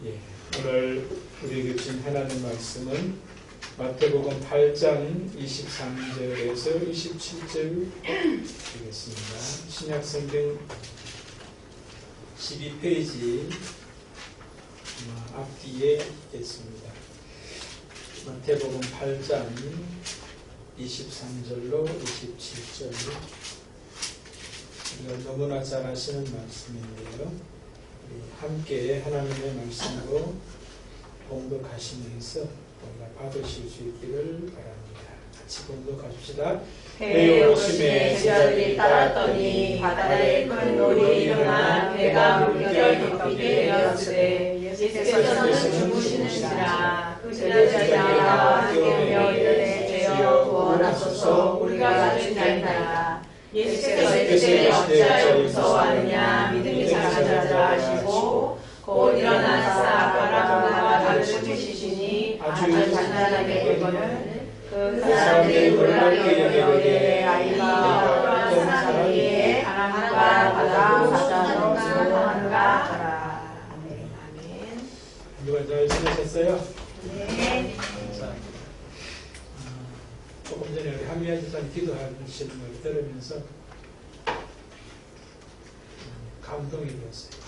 예, 오늘 우리에게 주신 하나님 말씀은 마태복음 8장 23절에서 27절 되겠습니다. 신약성경 12페이지 앞뒤에 있겠습니다. 마태복음 8장 23절로 27절, 우리가 너무나 잘 아시는 말씀인데요. 우리 함께 하나님의 말씀으로 봉독하시면서 우리가 받으실 수 있기를 바랍니다. 같이 봉독하십시다. 배에 오심에 제자들이 따랐더니 바다에 큰 놀이 일어나 배가 물결 덮이게 되었으되 예수께서는 주무시는지라. 그 제자들과 함께하며 이르되 주여 구원하소서, 우리가 죽나이다. 예수께서 이르되 어찌하여 무서워하느냐, 믿음이 작은 자들아 하시고 곧 일어나사 바람과 달을 쫓으시니 아주 잔잔하게 되거늘 그 사람들이 놀라게 여기되 아이가 어떤 사람이기에 바람과 바다가 바다로 순응하는가 하라. 아멘. 누가 잘 지내셨어요? 네. 자, 조금 전에 우리 한미아 집사님 기도하시는 걸 들으면서 감동이 되었어요.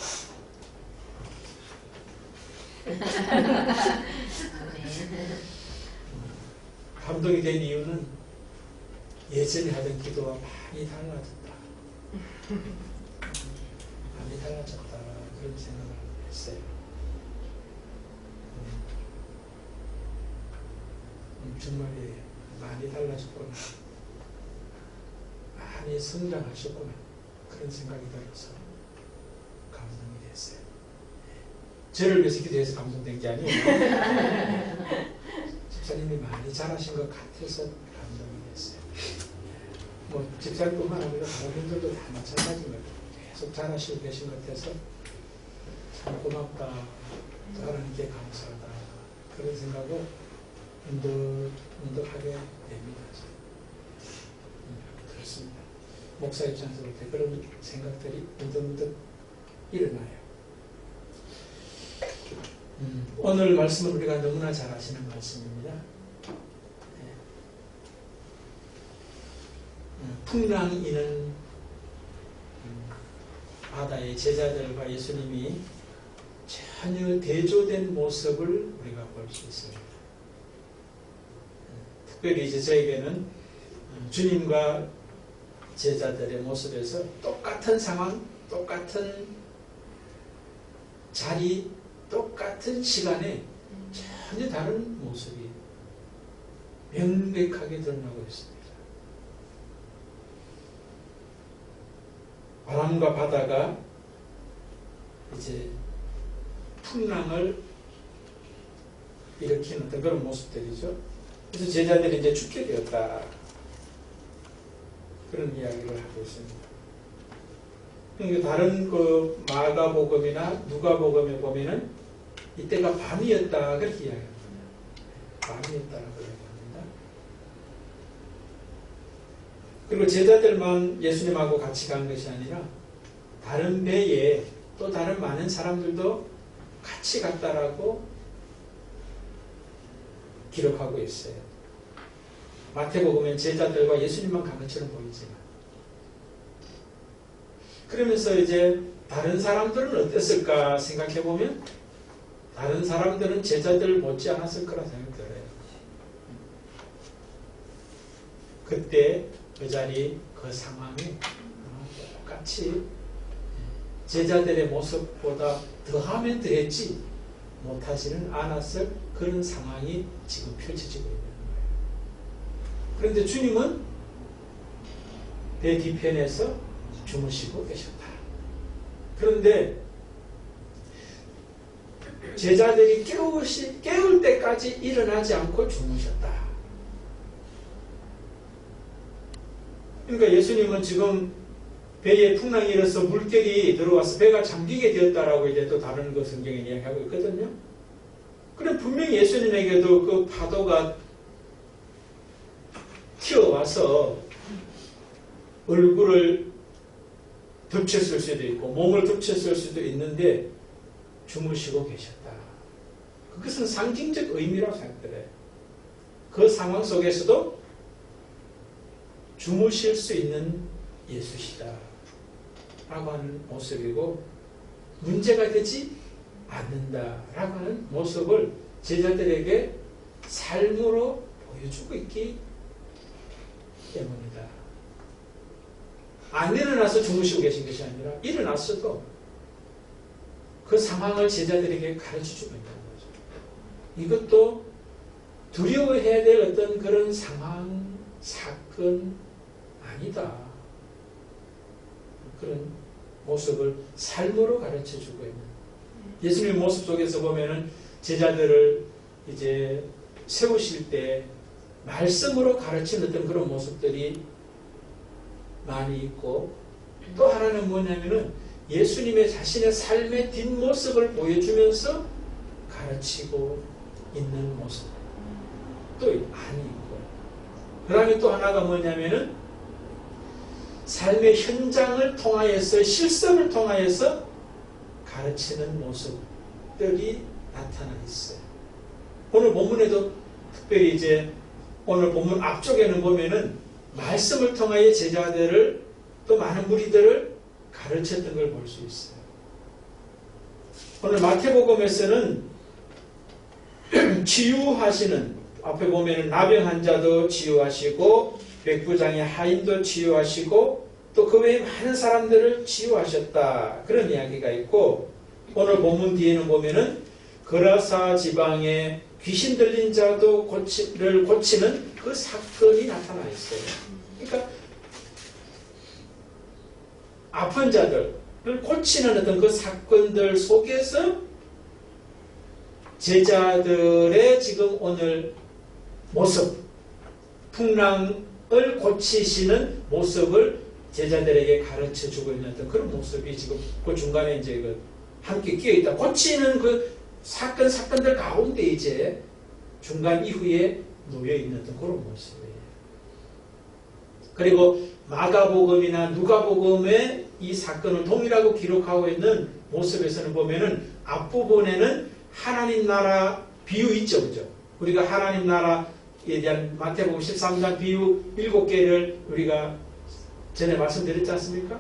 감동이 된 이유는 예전에 하던 기도와 많이 달라졌다. 많이 달라졌다. 그런 생각을 했어요. 정말 많이 달라졌구나. 많이 성장하셨구나. 그런 생각이 들어서 감동이 됐어요. 저를 위해서 기도해서 감동된 게 아니에요. 집사님이 많이 잘하신 것 같아서 감동이 됐어요. 뭐 집사님뿐만 아니라 다른 분들도 다 마찬가지인 것 같아요. 계속 잘하시고 계신 것 같아서 참 고맙다. 하나님께 감사하다. 그런 생각을 문득하게 됩니다. 그렇습니다. 목사 입장에서 볼 때 그런 생각들이 문득 일어나요. 오늘 말씀은 우리가 너무나 잘 아시는 말씀입니다. 풍랑이는 바다의 제자들과 예수님이 전혀 대조된 모습을 우리가 볼 수 있습니다. 특별히 이제 저에게는 주님과 제자들의 모습에서 똑같은 상황, 똑같은 자리, 똑같은 시간에 전혀 다른 모습이 명백하게 드러나고 있습니다. 바람과 바다가 이제 풍랑을 일으키는 어떤 그런 모습들이죠. 그래서 제자들이 이제 죽게 되었다. 그런 이야기를 하고 있습니다. 그러니까 다른 그 마가복음이나 누가복음에 보면은 이때가 밤이었다. 그렇게 이야기합니다. 밤이었다라고 이야기합니다. 그리고 제자들만 예수님하고 같이 간 것이 아니라 다른 배에 또 다른 많은 사람들도 같이 갔다라고 기록하고 있어요. 마태복음엔 제자들과 예수님만 간 것처럼 보이지만, 그러면서 이제 다른 사람들은 어땠을까 생각해 보면 다른 사람들은 제자들 못지 않았을 거라 생각이 들어요. 그때 그 자리 그 상황이 똑같이 제자들의 모습보다 더하면 더했지 못하지는 않았을 그런 상황이 지금 펼쳐지고 있는 거예요. 그런데 주님은 배 뒤편에서 주무시고 계셨다. 그런데 제자들이 깨울 때까지 일어나지 않고 주무셨다. 그러니까 예수님은 지금 배에 풍랑이 일어서 물결이 들어와서 배가 잠기게 되었다라고 이제 또 다른 그 성경에 이야기하고 있거든요. 그럼 분명히 예수님에게도 그 파도가 튀어와서 얼굴을 덮쳤을 수도 있고 몸을 덮쳤을 수도 있는데 주무시고 계셨다. 그것은 상징적 의미라고 생각해요. 그 상황 속에서도 주무실 수 있는 예수시다 라고 하는 모습이고, 문제가 되지 않는다 라고 하는 모습을 제자들에게 삶으로 보여주고 있기 때문이다. 안 일어나서 주무시고 계신 것이 아니라 일어났어도 그 상황을 제자들에게 가르쳐주고 있다는 거죠. 이것도 두려워해야 될 어떤 그런 상황, 사건 아니다. 그런 모습을 삶으로 가르쳐주고 있는, 예수님의 모습 속에서 보면은 제자들을 이제 세우실 때 말씀으로 가르치는 어떤 그런 모습들이 많이 있고, 또 하나는 뭐냐면은 예수님의 자신의 삶의 뒷모습을 보여주면서 가르치고 있는 모습 또 많이 있고, 그 다음에 또 하나가 뭐냐면은 삶의 현장을 통하여서, 실습을 통하여서 가르치는 모습들이 나타나 있어요. 오늘 본문에도 특별히 이제 오늘 본문 앞쪽에는 보면은 말씀을 통하여 제자들을, 또 많은 무리들을 가르쳤던 걸 볼 수 있어요. 오늘 마태복음에서는 치유하시는, 앞에 보면은 나병 환자도 치유하시고 백부장의 하인도 치유하시고 또 그 외에 많은 사람들을 치유하셨다, 그런 이야기가 있고, 오늘 본문 뒤에는 보면은 거라사 지방의 귀신 들린 자도 고치는 그 사건이 나타나 있어요. 그러니까 아픈 자들을 고치는 어떤 그 사건들 속에서 제자들의 지금 오늘 모습, 풍랑을 고치시는 모습을 제자들에게 가르쳐주고 있는 어떤 그런 모습이 지금 그 중간에 이제 그 함께 끼어있다. 고치는 그 사건들 가운데 이제 중간 이후에 놓여있는 어떤 그런 모습이에요. 그리고 마가복음이나 누가복음의 이 사건을 동일하고 기록하고 있는 모습에서는 보면은 앞부분에는 하나님 나라 비유 있죠, 그죠? 우리가 하나님 나라에 대한 마태복음 13장 비유 7개를 우리가 전에 말씀드렸지 않습니까?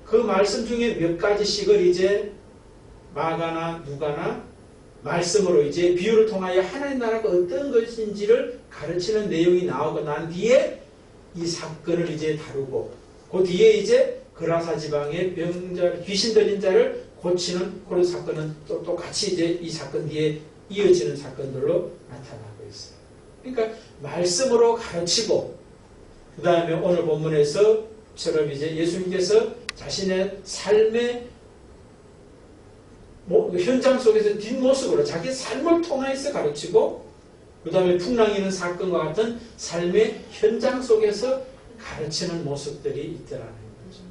그 말씀 중에 몇 가지씩을 이제 마가나 누가나 말씀으로 이제 비유를 통하여 하나님 나라가 어떤 것인지를 가르치는 내용이 나오고 난 뒤에 이 사건을 이제 다루고, 그 뒤에 이제 거라사 지방의 귀신 들린 자를 고치는 그런 사건은 또 똑같이 이제 이 사건 뒤에 이어지는 사건들로 나타나고 있어요. 그러니까 말씀으로 가르치고, 그 다음에 오늘 본문에서처럼 이제 예수님께서 자신의 삶의 현장 속에서 뒷모습으로 자기 삶을 통해서 가르치고, 그 다음에 풍랑이 있는 사건과 같은 삶의 현장 속에서 가르치는 모습들이 있더라는 거죠.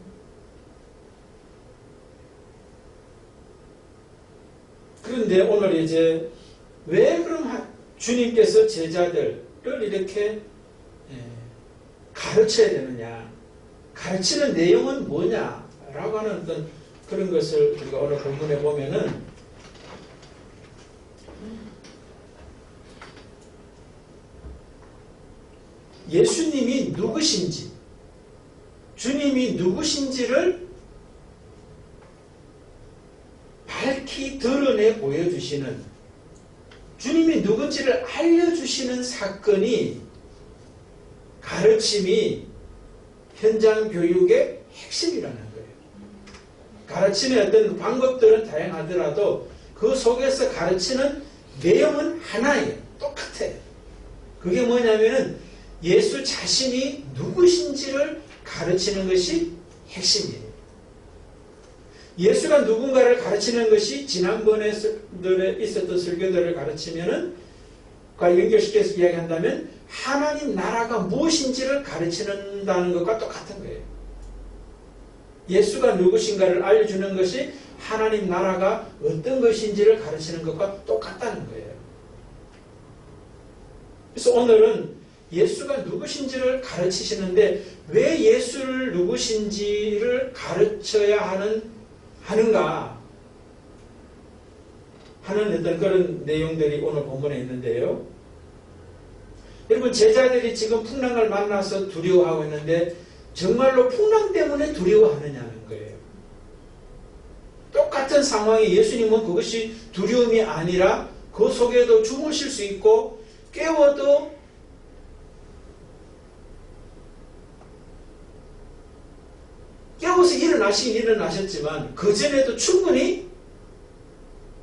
그런데 오늘 이제 왜 그럼 주님께서 제자들을 이렇게 가르쳐야 되느냐, 가르치는 내용은 뭐냐라고 하는 어떤 그런 것을 우리가 오늘 본문에 보면은 예수님이 누구신지, 주님이 누구신지를 밝히 드러내 보여주시는, 주님이 누군지를 알려주시는 사건이, 가르침이 현장 교육의 핵심이라는 거예요. 가르침의 어떤 방법들은 다양하더라도 그 속에서 가르치는 내용은 하나예요. 똑같아요. 그게 뭐냐면은 예수 자신이 누구신지를 가르치는 것이 핵심이에요. 예수가 누군가를 가르치는 것이 지난번에 있었던 설교들을 가르치면은, 연결시켜서 이야기한다면 하나님 나라가 무엇인지를 가르치는다는 것과 똑같은 거예요. 예수가 누구신가를 알려주는 것이 하나님 나라가 어떤 것인지를 가르치는 것과 똑같다는 거예요. 그래서 오늘은 예수가 누구신지를 가르치시는데 왜 예수를 누구신지를 가르쳐야 하는가? 하는 어떤 그런 내용들이 오늘 본문에 있는데요. 여러분, 제자들이 지금 풍랑을 만나서 두려워하고 있는데 정말로 풍랑 때문에 두려워하느냐는 거예요. 똑같은 상황에 예수님은 그것이 두려움이 아니라 그 속에도 주무실 수 있고 깨워도 깨워서 일어나시긴 일어나셨지만 그 전에도 충분히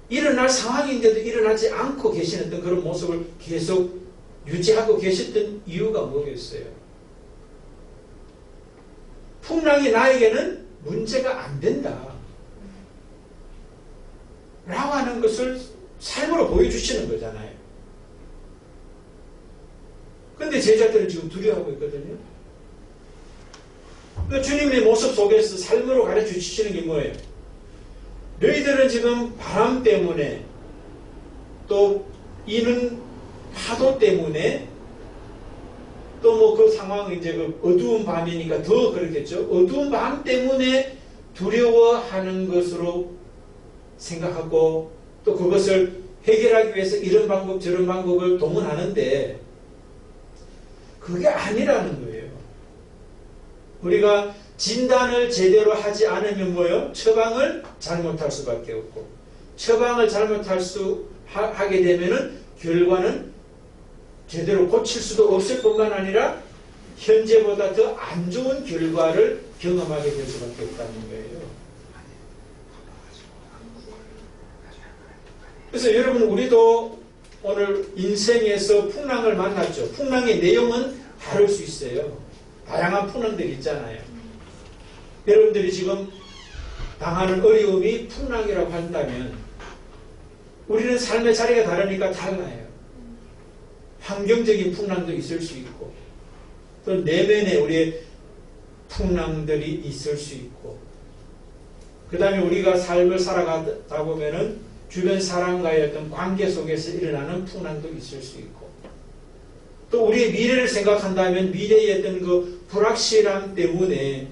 일어날 상황인데도 일어나지 않고 계시는 그런 모습을 계속 유지하고 계셨던 이유가 뭐겠어요? 풍랑이 나에게는 문제가 안 된다 라고 하는 것을 삶으로 보여주시는 거잖아요. 근데 제자들은 지금 두려워하고 있거든요. 그 주님의 모습 속에서 삶으로 가르쳐 주시는 게 뭐예요? 너희들은 지금 바람 때문에 또 이는 파도 때문에 또 뭐 그 상황 이제 그 어두운 밤이니까 더 그렇겠죠. 어두운 밤 때문에 두려워하는 것으로 생각하고 또 그것을 해결하기 위해서 이런 방법 저런 방법을 동원하는데 그게 아니라는 거예요. 우리가 진단을 제대로 하지 않으면 뭐예요? 처방을 잘못할 수밖에 없고 처방을 하게 되면은 결과는 제대로 고칠 수도 없을 뿐만 아니라 현재보다 더 안 좋은 결과를 경험하게 될 수밖에 없다는 거예요. 그래서 여러분, 우리도 오늘 인생에서 풍랑을 만났죠. 풍랑의 내용은 다를 수 있어요. 다양한 풍랑들이 있잖아요. 여러분들이 지금 당하는 어려움이 풍랑이라고 한다면 우리는 삶의 자리가 다르니까 달라요. 환경적인 풍랑도 있을 수 있고 또 내면에 우리의 풍랑들이 있을 수 있고 그 다음에 우리가 삶을 살아가다 보면은 주변 사람과의 어떤 관계 속에서 일어나는 풍랑도 있을 수 있고 또 우리의 미래를 생각한다면 미래의 어떤 그 불확실함 때문에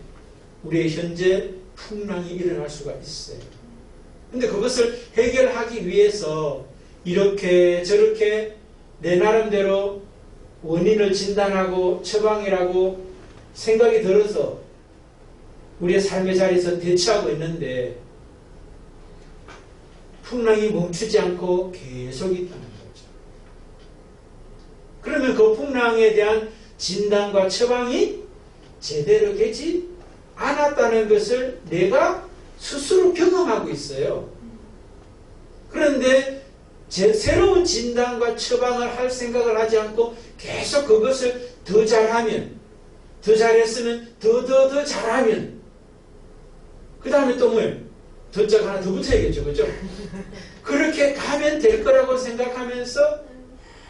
우리의 현재 풍랑이 일어날 수가 있어요. 근데 그것을 해결하기 위해서 이렇게 저렇게 내 나름대로 원인을 진단하고 처방이라고 생각이 들어서 우리의 삶의 자리에서 대처하고 있는데 풍랑이 멈추지 않고 계속 있다는 거죠. 그러면 그 풍랑에 대한 진단과 처방이 제대로 되지 않았다는 것을 내가 스스로 경험하고 있어요. 그런데 새로운 진단과 처방을 할 생각을 하지 않고 계속 그것을 더 잘하면, 더 잘했으면 더 잘하면 그 다음에 또 뭐예요? 더자가 하나 더 붙어야겠죠. 그죠? 그렇게 가면 될 거라고 생각하면서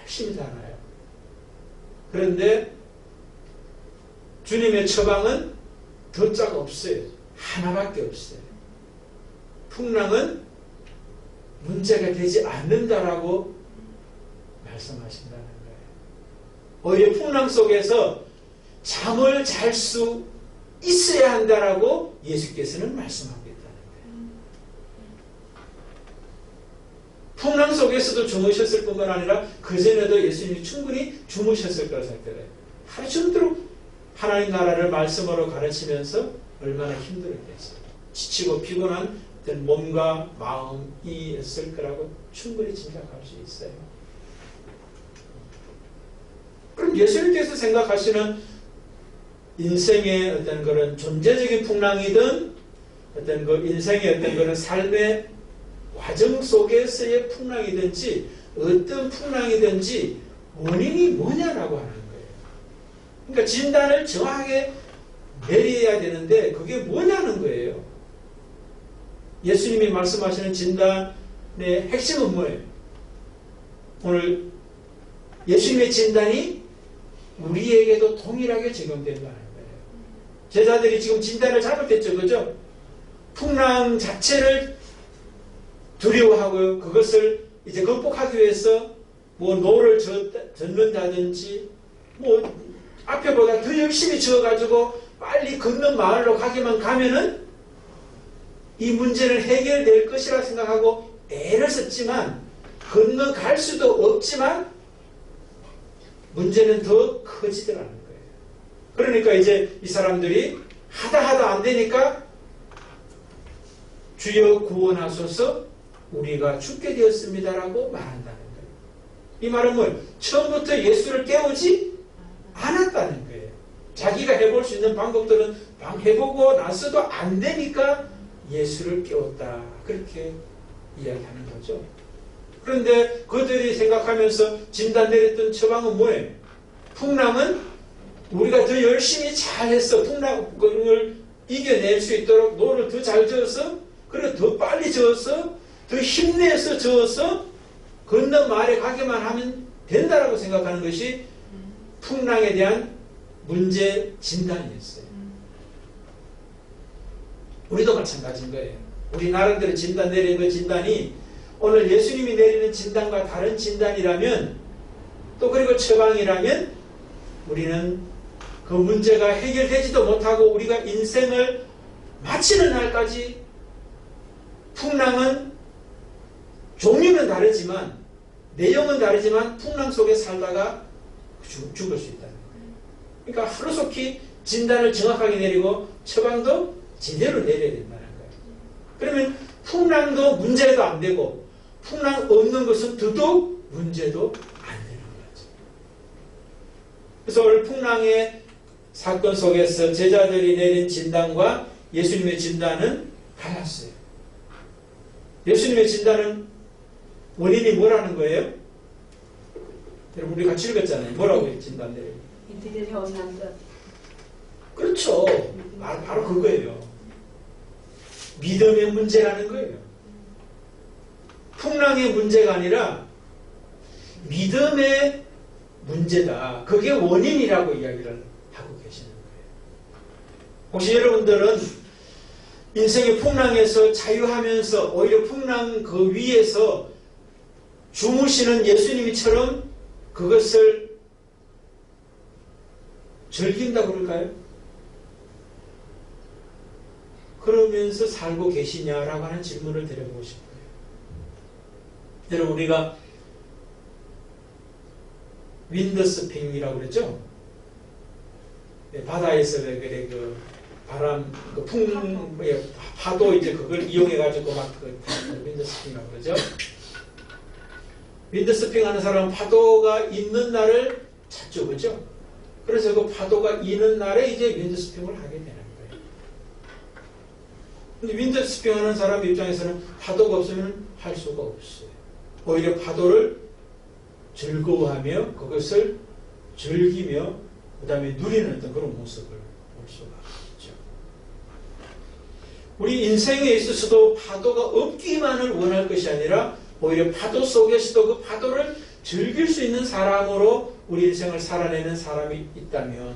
열심히 살아요. 그런데 주님의 처방은 더자가 없어요. 하나밖에 없어요. 풍랑은 문제가 되지 않는다라고 말씀하신다는 거예요. 오히려 풍랑 속에서 잠을 잘 수 있어야 한다라고 예수께서는 말씀하고 있다는 거예요. 풍랑 속에서도 주무셨을 뿐만 아니라 그전에도 예수님이 충분히 주무셨을 거라 생각해요. 하루 종일 하나님 나라를 말씀으로 가르치면서 얼마나 힘들었겠어요. 지치고 피곤한 어떤 몸과 마음이 있을 거라고 충분히 짐작할 수 있어요. 그럼 예수님께서 생각하시는 인생의 어떤 그런 존재적인 풍랑이든 어떤 그 인생의 어떤 그런 삶의 과정 속에서의 풍랑이든지 어떤 풍랑이든지 원인이 뭐냐라고 하는 거예요. 그러니까 진단을 정확하게 내려야 되는데 그게 뭐냐는 거예요. 예수님이 말씀하시는 진단의 핵심은 뭐예요? 오늘 예수님의 진단이 우리에게도 동일하게 적용된다는 거예요. 제자들이 지금 진단을 잘못했죠. 그죠? 풍랑 자체를 두려워하고 그것을 이제 극복하기 위해서 뭐 노를 젓는다든지 뭐 앞에보다 더 열심히 저어가지고 빨리 걷는 마을로 가기만 가면은 이 문제는 해결될 것이라 생각하고 애를 썼지만 건너갈 수도 없지만 문제는 더 커지더라는 거예요. 그러니까 이제 이 사람들이 하다 안 되니까 주여 구원하소서 우리가 죽게 되었습니다라고 말한다는 거예요. 이 말은 뭐 처음부터 예수를 깨우지 않았다는 거예요. 자기가 해볼 수 있는 방법들은 해보고 나서도 안 되니까 예수를 깨웠다. 그렇게 이야기하는 거죠. 그런데 그들이 생각하면서 진단 내렸던 처방은 뭐예요? 풍랑은 우리가 더 열심히 잘해서 풍랑을 이겨낼 수 있도록 노를 더 잘 저어서 그리고 더 빨리 저어서 더 힘내서 저어서 건너 마을에 가게만 하면 된다라고 생각하는 것이 풍랑에 대한 문제 진단이었어요. 우리도 마찬가지인 거예요. 우리 나름대로 진단 내리는 그 진단이 오늘 예수님이 내리는 진단과 다른 진단이라면 또 그리고 처방이라면 우리는 그 문제가 해결되지도 못하고 우리가 인생을 마치는 날까지 풍랑은 종류는 다르지만 내용은 다르지만 풍랑 속에 살다가 죽을 수 있다는 거예요. 그러니까 하루속히 진단을 정확하게 내리고 처방도 제대로 내려야 된다는 거예요. 그러면 풍랑도 문제도 안 되고 풍랑 없는 것은 더더욱 문제도 안 되는 거죠. 그래서 오늘 풍랑의 사건 속에서 제자들이 내린 진단과 예수님의 진단은 달랐어요. 예수님의 진단은 원인이 뭐라는 거예요? 여러분 우리 같이 읽었잖아요. 뭐라고 진단 내려요? 이들이 어난 것. 그렇죠. 바로 그거예요. 믿음의 문제라는 거예요. 풍랑의 문제가 아니라 믿음의 문제다. 그게 원인이라고 이야기를 하고 계시는 거예요. 혹시 여러분들은 인생의 풍랑에서 자유하면서 오히려 풍랑 그 위에서 주무시는 예수님처럼 그것을 즐긴다고 그럴까요? 그러면서 살고 계시냐라고 하는 질문을 드려보고 싶어요. 여러분 우리가 윈드스핑이라고 그랬죠? 바다에서 그 바람, 그 파도 이제 그걸 이용해가지고 막 윈드스핑이라고 그러죠? 윈드스핑 하는 사람은 파도가 있는 날을 찾죠, 그죠? 그래서 그 파도가 있는 날에 이제 윈드스핑을 하게 되는 거예요. 근데 윈드스핑 하는 사람 입장에서는 파도가 없으면 할 수가 없어요. 오히려 파도를 즐거워하며 그것을 즐기며 그 다음에 누리는 어떤 그런 모습을 볼 수가 있죠. 우리 인생에 있어서도 파도가 없기만을 원할 것이 아니라 오히려 파도 속에서도 그 파도를 즐길 수 있는 사람으로 우리 인생을 살아내는 사람이 있다면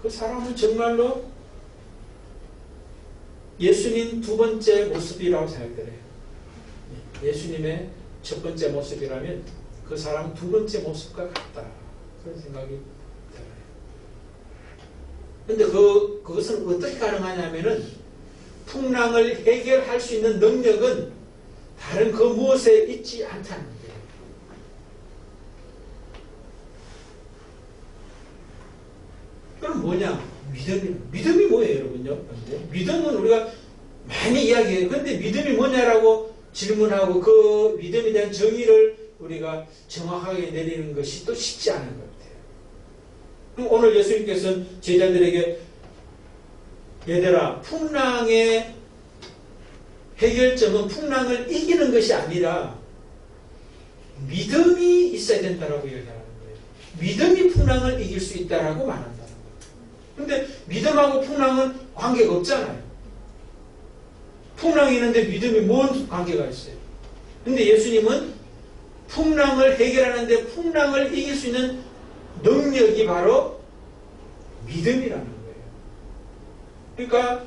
그 사람은 정말로 예수님 두 번째 모습이라고 생각돼요. 예수님의 첫 번째 모습이라면 그 사람은 두 번째 모습과 같다. 그런 생각이 들어요. 그런데 그것은 어떻게 가능하냐면은 풍랑을 해결할 수 있는 능력은 다른 그 무엇에 있지 않다는 거예요. 그럼 뭐냐? 믿음이 뭐예요, 여러분요? 믿음은 우리가 많이 이야기해요. 그런데 믿음이 뭐냐라고 질문하고 그 믿음에 대한 정의를 우리가 정확하게 내리는 것이 또 쉽지 않은 것 같아요. 오늘 예수님께서는 제자들에게 얘들아, 풍랑의 해결점은 풍랑을 이기는 것이 아니라 믿음이 있어야 된다라고 얘기하는 거예요. 믿음이 풍랑을 이길 수 있다라고 말한다는 거예요. 그런데 믿음하고 풍랑은 관계가 없잖아요. 풍랑이 있는데 믿음이 뭔 관계가 있어요? 그런데 예수님은 풍랑을 해결하는데 풍랑을 이길 수 있는 능력이 바로 믿음이라는 거예요. 그러니까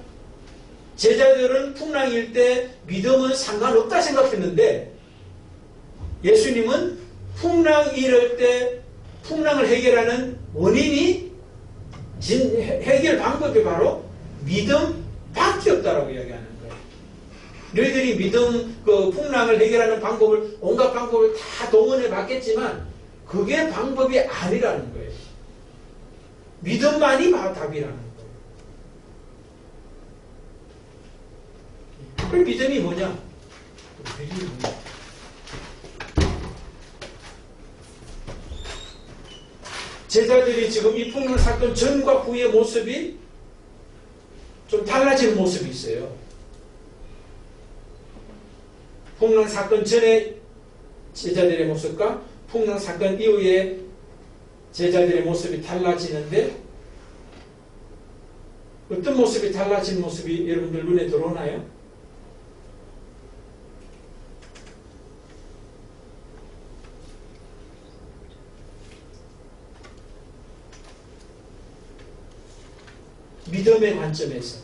제자들은 풍랑일 때 믿음은 상관없다 생각했는데 예수님은 풍랑 이럴 때 풍랑을 해결하는 원인이 해결 방법이 바로 믿음밖에 없다라고 이야기하는 거예요. 너희들이 믿음 그 풍랑을 해결하는 방법을 온갖 방법을 다 동원해 봤겠지만 그게 방법이 아니라는 거예요. 믿음만이 답이라는 거예요. 그럼 믿음이 뭐냐? 믿음이 뭐냐? 제자들이 지금 이 풍랑 사건 전과 후의 모습이 좀 달라지는 모습이 있어요. 풍랑 사건 전에 제자들의 모습과 풍랑 사건 이후에 제자들의 모습이 달라지는데 어떤 모습이 달라진 모습이 여러분들 눈에 들어오나요? 믿음의 관점에서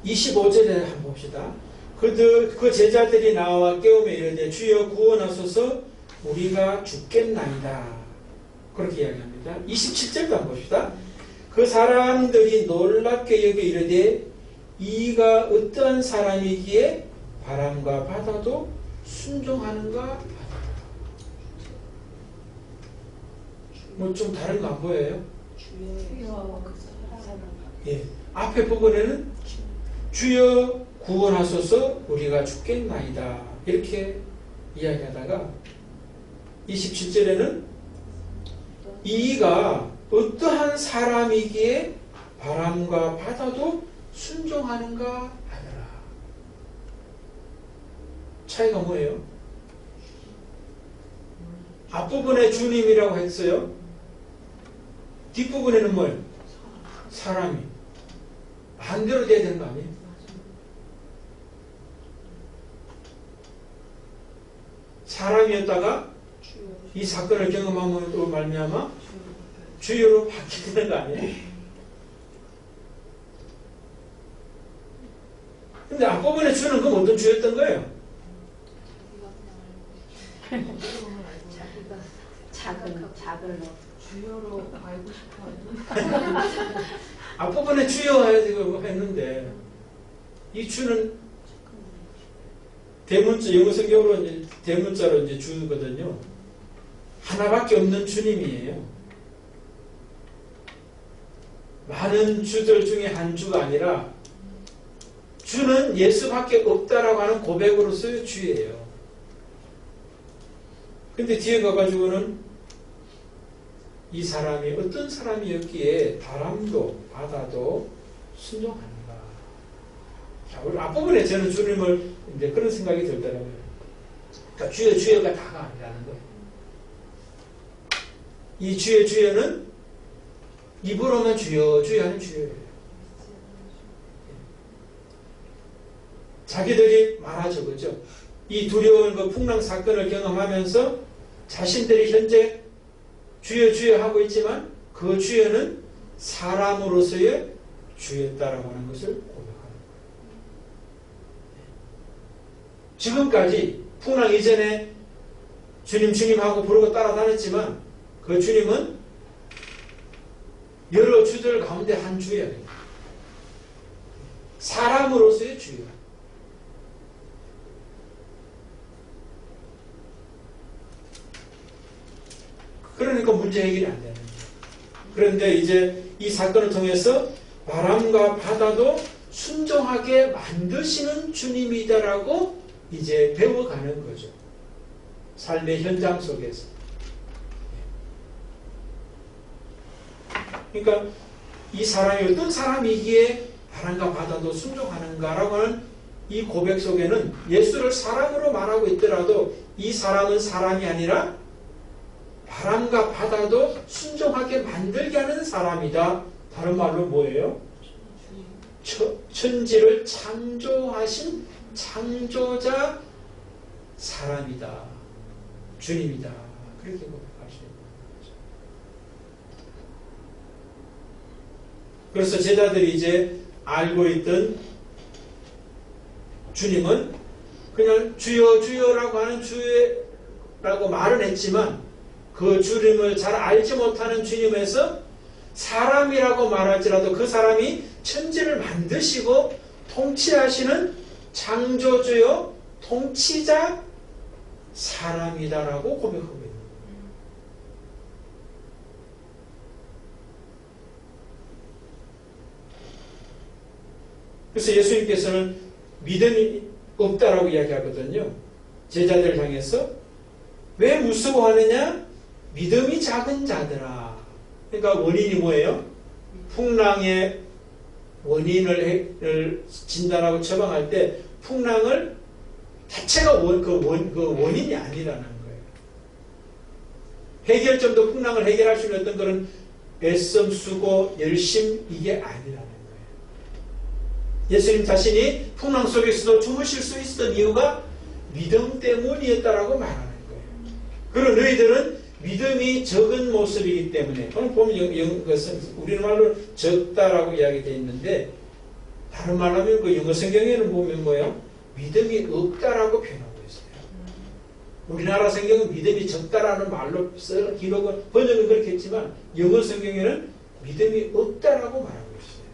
25절에 한번 봅시다. 그 제자들이 나와 깨우며 이르되 주여 구원하소서 우리가 죽겠나이다. 그렇게 이야기합니다. 27절도 한번 봅시다. 그 사람들이 놀랍게 여겨 이르되 이가 어떠한 사람이기에 바람과 바다도 순종하는가 하더라. 뭐 좀 다른 거 안 보여요? 예. 앞에 부분에는 주여 구원하소서 우리가 죽겠나이다 이렇게 이야기하다가 27절에는 이가 어떠한 사람이기에 바람과 바다도 순종하는가 하더라. 차이가 뭐예요? 앞부분에 주님이라고 했어요. 뒷부분에는 뭘? 사람이. 반대로 돼야 되는 거 아니에요? 사람이었다가 이 사건을 경험함으로 말미암아 주여로 바뀌는 거 아니에요? 근데 앞부분에 주는 건 어떤 주였던 거예요? 작은 주여로 알고 싶어요. 앞부분에 주여 했는데 이 주는 대문자, 영어 성경으로 이제 대문자로 이제 주거든요. 하나밖에 없는 주님이에요. 많은 주들 중에 한 주가 아니라 주는 예수밖에 없다라고 하는 고백으로서의 주예요. 근데 뒤에 가가지고는 이 사람이 어떤 사람이었기에 바람도 바다도 순종하는가. 자, 우리 앞부분에 저는 주님을 이제 그런 생각이 들더라고요. 그러니까 주여 주여가 다가 아니라는 거예요. 이 주여 주여는 입으로만 주여 주여 하는 주여예요. 자기들이 말하죠, 그죠? 이 두려운 그 풍랑 사건을 경험하면서 자신들이 현재 주여 주여 하고 있지만 그 주여는 사람으로서의 주였다라고 하는 것을 고백하는 거예요. 지금까지 풍랑 이전에 주님 주님하고 부르고 따라다녔지만 그 주님은 여러 주들 가운데 한 주여야 돼요. 사람으로서의 주여. 그러니까 문제 해결이 안 되는 거예요. 그런데 이제 이 사건을 통해서 바람과 바다도 순종하게 만드시는 주님이다라고 이제 배워가는 거죠. 삶의 현장 속에서. 그러니까 이 사람이 어떤 사람이기에 바람과 바다도 순종하는가라고 하는 이 고백 속에는 예수를 사람으로 말하고 있더라도 이 사람은 사람이 아니라 바람과 바다도 순종하게 만들게 하는 사람이다. 다른 말로 뭐예요? 천지를 창조하신 창조자 사람이다. 주님이다. 그렇게 고백할 수 있는 거죠. 그래서 제자들이 이제 알고 있던 주님은 그냥 주여 주여라고 하는 주여라고 말은 했지만 그 주님을 잘 알지 못하는 주님에서 사람이라고 말할지라도 그 사람이 천지를 만드시고 통치하시는 창조주요 통치자 사람이다라고 고백하고 있는 거예요. 그래서 예수님께서는 믿음이 없다라고 이야기하거든요. 제자들을 향해서 왜 무서워하느냐? 믿음이 작은 자들아. 그러니까 원인이 뭐예요? 풍랑의 원인을 진단하고 처방할 때 풍랑을 자체가 그 원인이 아니라는 거예요. 해결점도 풍랑을 해결할 수 있는 어떤 그런 애씀, 수고, 열심 이게 아니라는 거예요. 예수님 자신이 풍랑 속에서도 주무실 수 있었던 이유가 믿음 때문이었다라고 말하는 거예요. 그리고 너희들은 믿음이 적은 모습이기 때문에 오늘 보면 것은 우리는 말로 적다라고 이야기되어 있는데 다른 말로 하면 그 영어 성경에는 보면 뭐예요? 믿음이 없다라고 표현하고 있어요. 우리나라 성경은 믿음이 적다라는 말로 기록은 번역은 그렇게 했지만 영어 성경에는 믿음이 없다라고 말하고 있어요.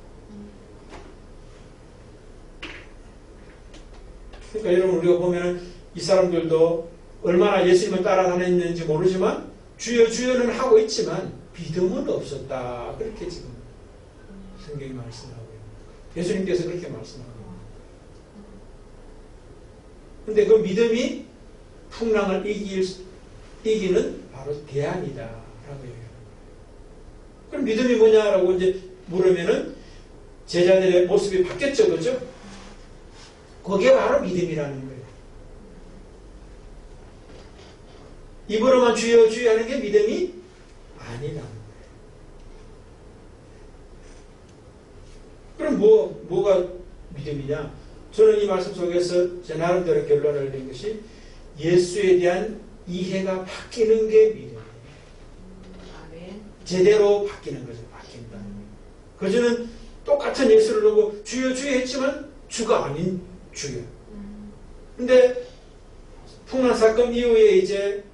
그러니까 여러분 우리가 보면 이 사람들도 얼마나 예수님을 따라다녔는지 모르지만 주여 주여는 하고 있지만 믿음은 없었다. 그렇게 지금 성경이 말씀하고 있는 거예요. 예수님께서 그렇게 말씀하고 있는 거예요. 그런데 그 믿음이 풍랑을 이기는 바로 대안이다 라고 얘기하는 거예요. 그럼 믿음이 뭐냐라고 이제 물으면은 제자들의 모습이 바뀌었죠. 그렇죠? 그게 바로 믿음이라는 거예요. 입으로만 주여 주여 하는 게 믿음이 아니라는 거예요. 그럼 뭐가 믿음이냐? 저는 이 말씀 속에서 제 나름대로 결론을 낸 것이 예수에 대한 이해가 바뀌는 게 믿음이에요. 제대로 바뀌는 거죠. 바뀐다. 그저는 똑같은 예수를 보고 주여 주여 했지만 주가 아닌 주여. 근데 풍랑 사건 이후에 이제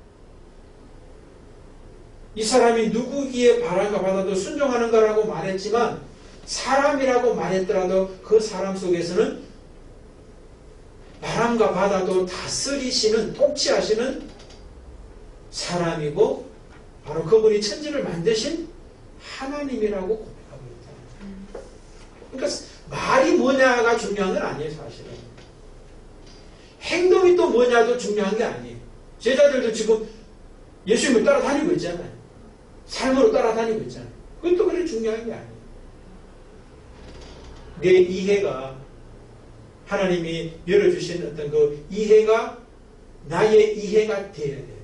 이 사람이 누구기에 바람과 바다도 순종하는가라고 말했지만 사람이라고 말했더라도 그 사람 속에서는 바람과 바다도 다스리시는 통치하시는 사람이고 바로 그분이 천지를 만드신 하나님이라고 고백하고 있다. 그러니까 말이 뭐냐가 중요한 건 아니에요. 사실은. 행동이 또 뭐냐도 중요한 게 아니에요. 제자들도 지금 예수님을 따라다니고 있잖아요. 삶으로 따라다니고 있잖아요. 그것도 그렇게 중요한 게 아니에요. 내 이해가 하나님이 열어주신 어떤 그 이해가 나의 이해가 되어야 되는 거예요.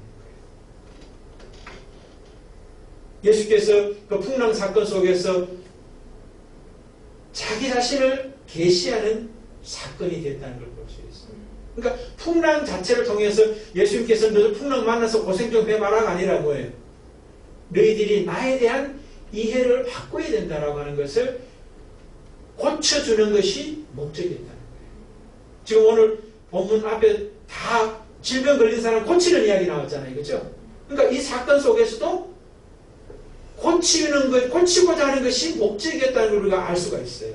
예수께서 그 풍랑 사건 속에서 자기 자신을 계시하는 사건이 됐다는 걸 볼 수 있어요. 그러니까 풍랑 자체를 통해서 예수님께서 너도 풍랑 만나서 고생 좀 해봐라가 아니라 뭐예요? 너희들이 나에 대한 이해를 바꿔야 된다라고 하는 것을 고쳐주는 것이 목적이었다는 거예요. 지금 오늘 본문 앞에 다 질병 걸린 사람 고치는 이야기 나왔잖아요. 그렇죠? 그러니까 이 사건 속에서도 고치고자 하는 것이 목적이었다는 걸 우리가 알 수가 있어요.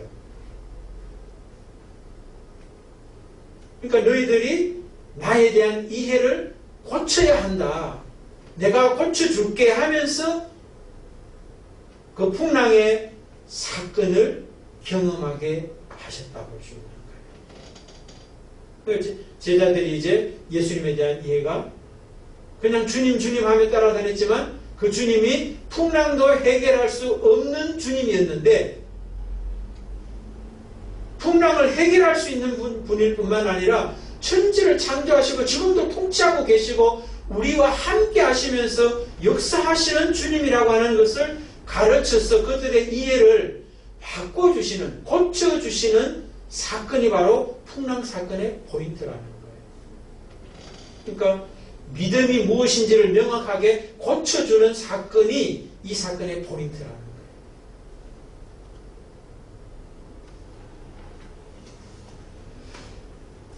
그러니까 너희들이 나에 대한 이해를 고쳐야 한다. 내가 고쳐줄게 하면서 그 풍랑의 사건을 경험하게 하셨다고 주는 거예요. 제자들이 이제 예수님에 대한 이해가 그냥 주님 하며 따라다녔지만 그 주님이 풍랑도 해결할 수 없는 주님이었는데 풍랑을 해결할 수 있는 분일 뿐만 아니라 천지를 창조하시고 지금도 통치하고 계시고 우리와 함께 하시면서 역사하시는 주님이라고 하는 것을 가르쳐서 그들의 이해를 바꿔주시는, 고쳐주시는 사건이 바로 풍랑 사건의 포인트라는 거예요. 그러니까 믿음이 무엇인지를 명확하게 고쳐주는 사건이 이 사건의 포인트라는 거예요.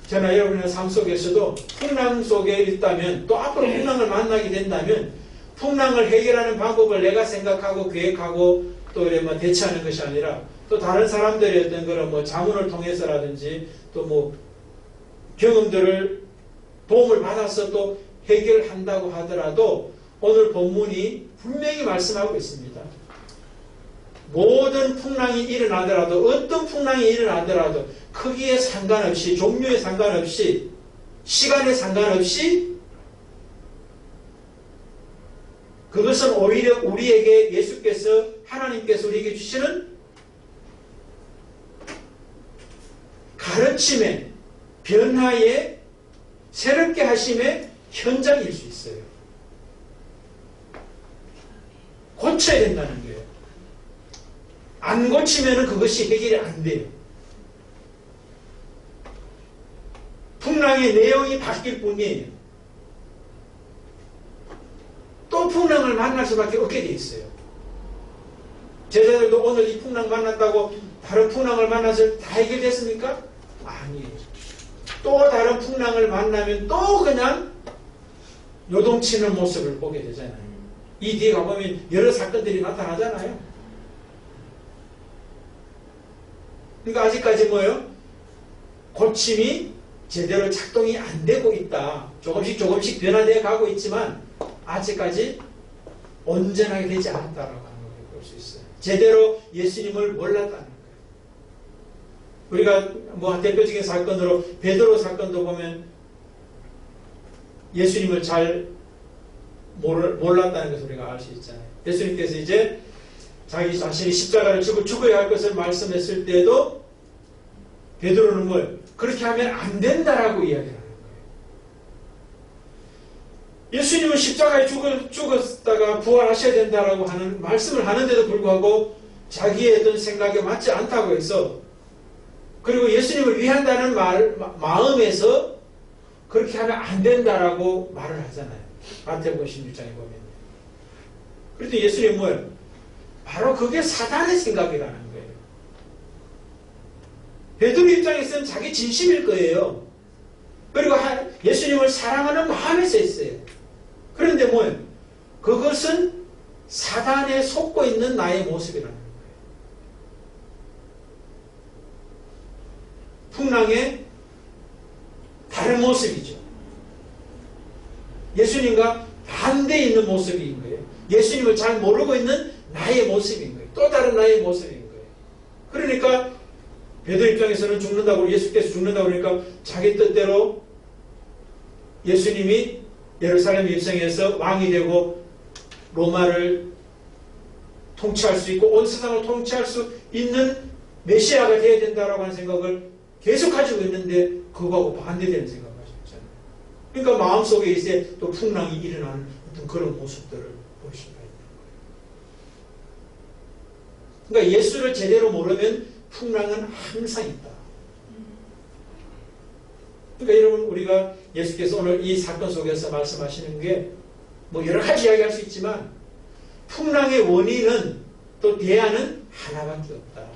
저나 여러분의 삶 속에서도 풍랑 속에 있다면 또 앞으로 풍랑을 만나게 된다면 풍랑을 해결하는 방법을 내가 생각하고 계획하고 또 이래 뭐 대처하는 것이 아니라 또 다른 사람들의 어떤 그런 뭐 자문을 통해서라든지 또 뭐 경험들을 도움을 받아서 또 해결한다고 하더라도 오늘 본문이 분명히 말씀하고 있습니다. 모든 풍랑이 일어나더라도 어떤 풍랑이 일어나더라도 크기에 상관없이 종류에 상관없이 시간에 상관없이 그것은 오히려 우리에게 예수께서 하나님께서 우리에게 주시는 가르침의 변화의 새롭게 하심의 현장일 수 있어요. 고쳐야 된다는 거예요. 안 고치면 그것이 해결이 안 돼요. 풍랑의 내용이 바뀔 뿐이에요. 또 풍랑을 만날 수밖에 없게 돼 있어요. 제자들도 오늘 이 풍랑 만났다고 다른 풍랑을 만나서 다 해결됐습니까? 아니에요. 또 다른 풍랑을 만나면 또 그냥 요동치는 모습을 보게 되잖아요. 이 뒤에 가보면 여러 사건들이 나타나잖아요. 그러니까 아직까지 뭐예요? 고침이 제대로 작동이 안 되고 있다. 조금씩 변화되어 가고 있지만 아직까지 온전하게 되지 않았다라고 하는 걸 볼 수 있어요. 제대로 예수님을 몰랐다는 거예요. 우리가 뭐 대표적인 사건으로 베드로 사건도 보면 예수님을 잘 몰랐다는 것을 우리가 알 수 있잖아요. 예수님께서 이제 자기 자신이 십자가를 지고 죽어야 할 것을 말씀했을 때에도 베드로는 뭐예요? 그렇게 하면 안 된다라고 이야기를 하는 거예요. 예수님은 십자가에 죽었다가 부활하셔야 된다라고 하는 말씀을 하는데도 불구하고 자기의 어떤 생각에 맞지 않다고 해서 그리고 예수님을 위한다는 마음에서 그렇게 하면 안 된다라고 말을 하잖아요. 마태복음 16장에 보면. 그런데 예수님은 뭐예요? 바로 그게 사단의 생각이라는 거예요. 베드로 입장에서는 자기 진심일 거예요. 그리고 예수님을 사랑하는 마음에서 했어요. 그런데 뭐예요? 그것은 사단에 속고 있는 나의 모습이라는 거예요. 풍랑의 다른 모습이죠. 예수님과 반대에 있는 모습인 거예요. 예수님을 잘 모르고 있는 나의 모습인 거예요. 또 다른 나의 모습인 거예요. 그러니까 베드로 입장에서는 죽는다고 예수께서 죽는다고 그러니까 자기 뜻대로 예수님이 예루살렘 입성해서 왕이 되고 로마를 통치할 수 있고 온 세상을 통치할 수 있는 메시아가 되어야 된다라고 하는 생각을 계속 가지고 있는데 그거하고 반대되는 생각을 가지고 있잖아요. 그러니까 마음속에 이제 또 풍랑이 일어나는 어떤 그런 모습들을 볼 수가 있는 거예요. 그러니까 예수를 제대로 모르면 풍랑은 항상 있다. 그러니까 여러분 우리가 예수께서 오늘 이 사건 속에서 말씀하시는 게 뭐 여러 가지 이야기할 수 있지만 풍랑의 원인은 또 대안은 하나밖에 없다.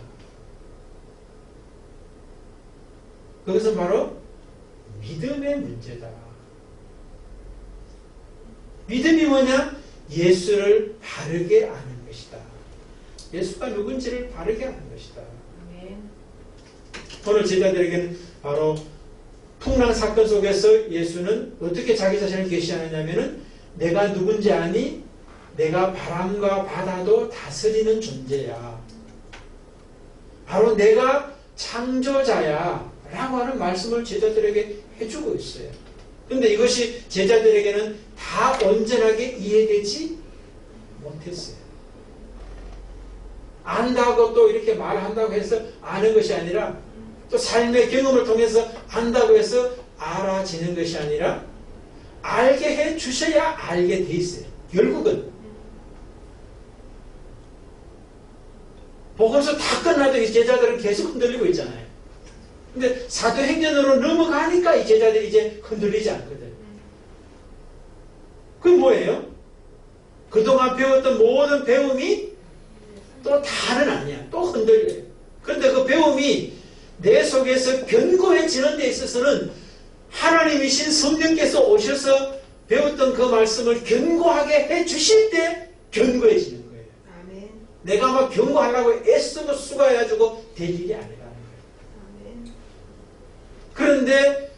그것은 바로 믿음의 문제다. 믿음이 뭐냐? 예수를 바르게 아는 것이다. 예수가 누군지를 바르게 아는 것이다. 오늘 제자들에게는 바로 풍랑 사건 속에서 예수는 어떻게 자기 자신을 계시하느냐면은 내가 누군지 아니? 내가 바람과 바다도 다스리는 존재야. 바로 내가 창조자야. 라고 하는 말씀을 제자들에게 해주고 있어요. 그런데 이것이 제자들에게는 다 온전하게 이해되지 못했어요. 안다고 또 이렇게 말한다고 해서 아는 것이 아니라 또 삶의 경험을 통해서 안다고 해서 알아지는 것이 아니라 알게 해 주셔야 알게 돼 있어요. 결국은 복음서 다 끝나도 이 제자들은 계속 흔들리고 있잖아요. 근데 사도행전으로 넘어가니까 이 제자들이 이제 흔들리지 않거든. 그건 뭐예요? 그동안 배웠던 모든 배움이 또 다는 아니야. 또 흔들려요. 그런데 그 배움이 내 속에서 견고해지는 데 있어서는 하나님이신 성령께서 오셔서 배웠던 그 말씀을 견고하게 해 주실 때 견고해지는 거예요. 아멘. 내가 막 견고하려고 애쓰고 수고해가지고 될 일이 아니라는 거예요. 아멘. 그런데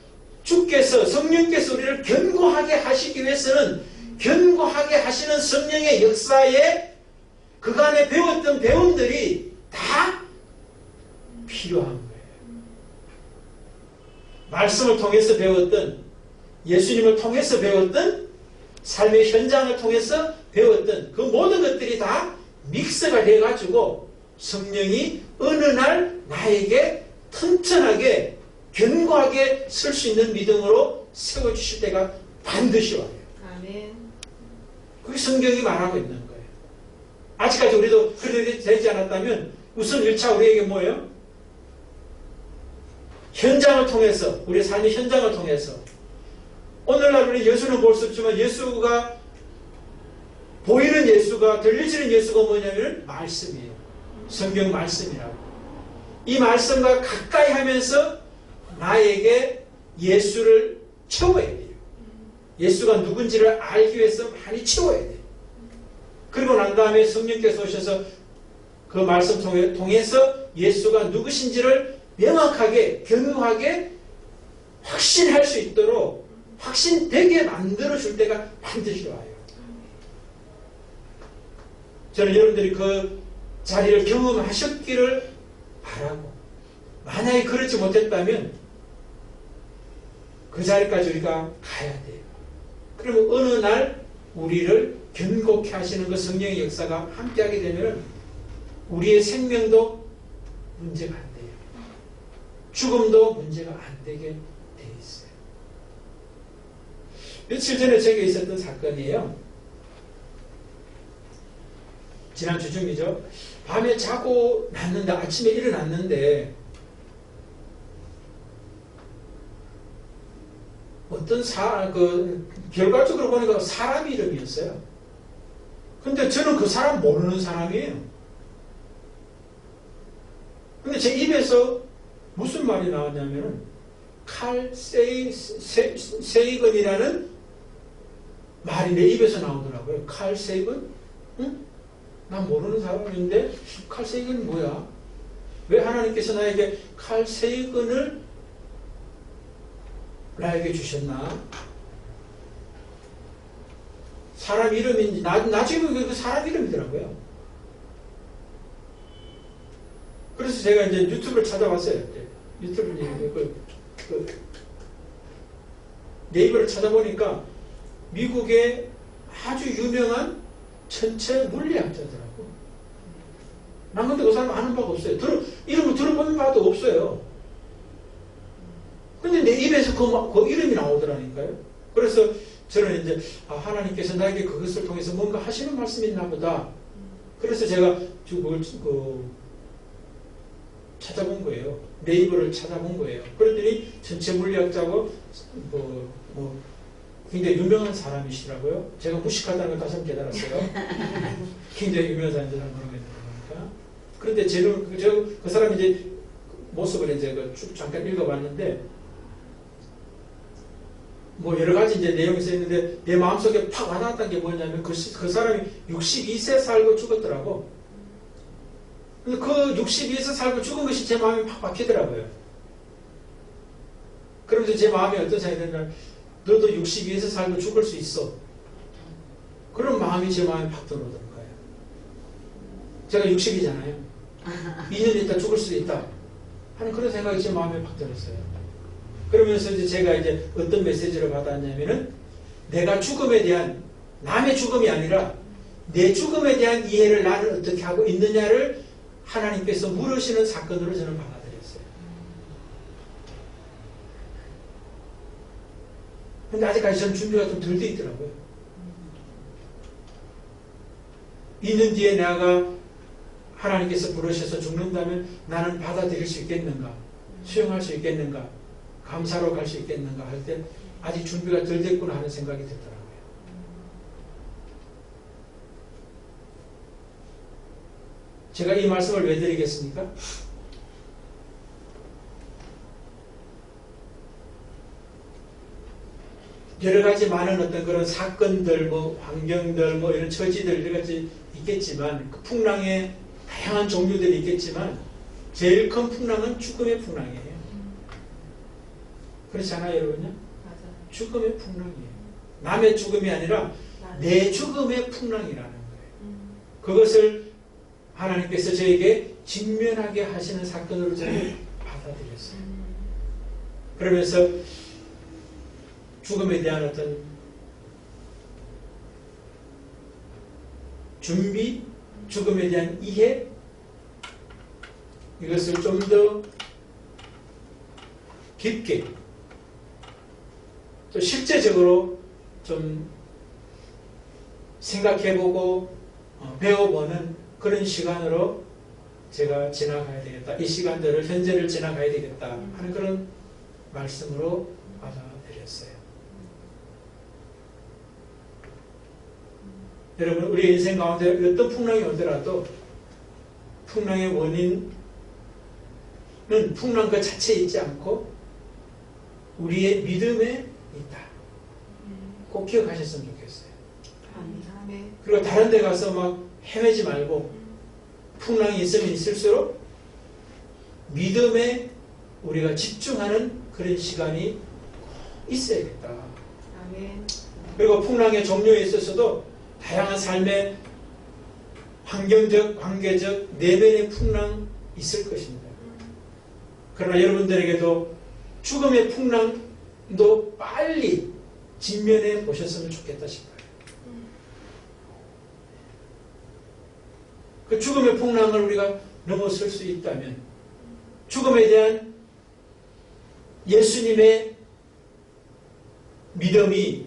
주께서 성령께서 우리를 견고하게 하시기 위해서는 견고하게 하시는 성령의 역사에 그간에 배웠던 배움들이 다 필요한 거예요. 말씀을 통해서 배웠던, 예수님을 통해서 배웠던, 삶의 현장을 통해서 배웠던 그 모든 것들이 다 믹스가 돼가지고 성령이 어느 날 나에게 튼튼하게 견고하게 설 수 있는 믿음으로 세워주실 때가 반드시 와요. 아멘. 그게 성경이 말하고 있는 거예요. 아직까지 우리도 그렇게 되지 않았다면 우선 1차 우리에게 뭐예요? 현장을 통해서, 우리의 삶의 현장을 통해서 오늘날 우리 예수는 볼 수 없지만 예수가 보이는 예수가, 들리시는 예수가 뭐냐면 말씀이에요. 성경 말씀이라고. 이 말씀과 가까이 하면서 나에게 예수를 채워야 돼요. 예수가 누군지를 알기 위해서 많이 채워야 돼요. 그리고 난 다음에 성령께서 오셔서 그 말씀 통해서 예수가 누구신지를 명확하게, 견고하게 확신할 수 있도록 확신되게 만들어줄 때가 반드시 와요. 저는 여러분들이 그 자리를 경험하셨기를 바라고, 만약에 그렇지 못했다면 그 자리까지 우리가 가야 돼요. 그러면 어느 날 우리를 견고케 하시는 그 성령의 역사가 함께하게 되면 우리의 생명도 문제가 안 돼요. 죽음도 문제가 안 되게 돼 있어요. 며칠 전에 제게 있었던 사건이에요. 지난 주중이죠. 밤에 자고 났는데 아침에 일어났는데 어떤 결과적으로 보니까 사람 이름이었어요. 근데 저는 그 사람 모르는 사람이에요. 근데 제 입에서 무슨 말이 나왔냐면은 칼 세이건이라는 말이 내 입에서 나오더라고요. 칼 세이건? 응? 난 모르는 사람인데 칼 세이건이 뭐야? 왜 하나님께서 나에게 칼 세이건을 나에게 주셨나? 사람 이름인지, 나중에 그 사람 이름이더라고요. 그래서 제가 이제 유튜브를 찾아봤어요. 유튜브를, 네이버를 찾아보니까 미국의 아주 유명한 천체 물리학자더라고. 난 근데 그 사람 아는 바가 없어요. 이름을 들어본 바도 없어요. 근데 내 입에서 그 이름이 나오더라니까요. 그래서 저는 이제 하나님께서 나에게 그것을 통해서 뭔가 하시는 말씀이 있나 보다. 그래서 제가 그걸 찾아본 거예요. 네이버를 찾아본 거예요. 그랬더니 전체 물리학자고 굉장히 유명한 사람이시더라고요. 제가 무식하다는 걸 다시 한번 깨달았어요. 굉장히 유명한 사람이라는 걸 보니까. 그런데 그 사람이 이제 모습을 이제 쭉 잠깐 읽어봤는데 뭐 여러 가지 이제 내용이 써 있는데 내 마음속에 팍 와닿았던 게 뭐냐면 그 사람이 62세 살고 죽었더라고. 근데 그 62세 살고 죽은 것이 제 마음에 팍 박히더라고요. 그러면서 제 마음에 어떤 생각이 드냐면 너도 62세 살고 죽을 수 있어. 그런 마음이 제 마음에 팍 들어오는 거예요. 제가 60이잖아요. 2년 있다 죽을 수도 있다 하는 그런 생각이 제 마음에 팍 들었어요. 그러면서 이제 제가 이제 어떤 메시지를 받았냐면은 내가 죽음에 대한, 남의 죽음이 아니라 내 죽음에 대한 이해를 나는 어떻게 하고 있느냐를 하나님께서 물으시는 사건으로 저는 받아들였어요. 근데 아직까지 저는 준비가 좀 덜 돼 있더라고요. 2년 뒤에 내가 하나님께서 부르셔서 죽는다면 나는 받아들일 수 있겠는가? 수용할 수 있겠는가? 감사로 갈 수 있겠는가 할 때 아직 준비가 덜 됐구나 하는 생각이 들더라고요. 제가 이 말씀을 왜 드리겠습니까? 여러 가지 많은 어떤 그런 사건들, 뭐 환경들, 뭐 이런 처지들 여러 가지 있겠지만 그 풍랑의 다양한 종류들이 있겠지만 제일 큰 풍랑은 죽음의 풍랑이에요. 그렇지 않아요, 여러분요? 맞아요. 죽음의 풍랑이에요. 남의 죽음이 아니라 내 죽음의 풍랑이라는 거예요. 그것을 하나님께서 저에게 직면하게 하시는 사건으로 저는 받아들였어요. 그러면서 죽음에 대한 어떤 준비, 죽음에 대한 이해, 이것을 좀 더 깊게 또 실제적으로 좀 생각해보고 배워보는 그런 시간으로 제가 지나가야 되겠다. 이 시간들을 현재를 지나가야 되겠다 하는 그런 말씀으로 받아들였어요. 여러분, 우리 인생 가운데 어떤 풍랑이 오더라도 풍랑의 원인은 풍랑 그 자체에 있지 않고 우리의 믿음에 있다. 꼭 기억하셨으면 좋겠어요. 아멘. 그리고 다른 데 가서 막 헤매지 말고 풍랑이 있으면 있을수록 믿음에 우리가 집중하는 그런 시간이 있어야겠다. 아멘. 그리고 풍랑의 종류에 있어서도 다양한 삶의 환경적, 관계적, 내면의 풍랑 있을 것입니다. 그러나 여러분들에게도 죽음의 풍랑도 빨리 직면해 보셨으면 좋겠다 싶어요. 그 죽음의 풍랑을 우리가 넘어설 수 있다면 죽음에 대한 예수님의 믿음이,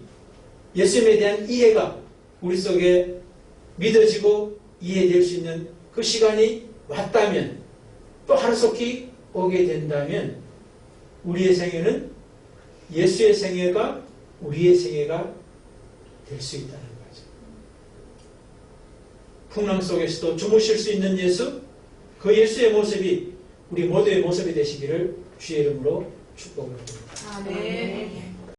예수님에 대한 이해가 우리 속에 믿어지고 이해될 수 있는 그 시간이 왔다면, 또 하루속히 오게 된다면 우리의 생애는 예수의 생애가 우리의 생애가 될 수 있다는 거죠. 풍랑 속에서도 주무실 수 있는 예수, 그 예수의 모습이 우리 모두의 모습이 되시기를 주의 이름으로 축복을 드립니다. 아멘.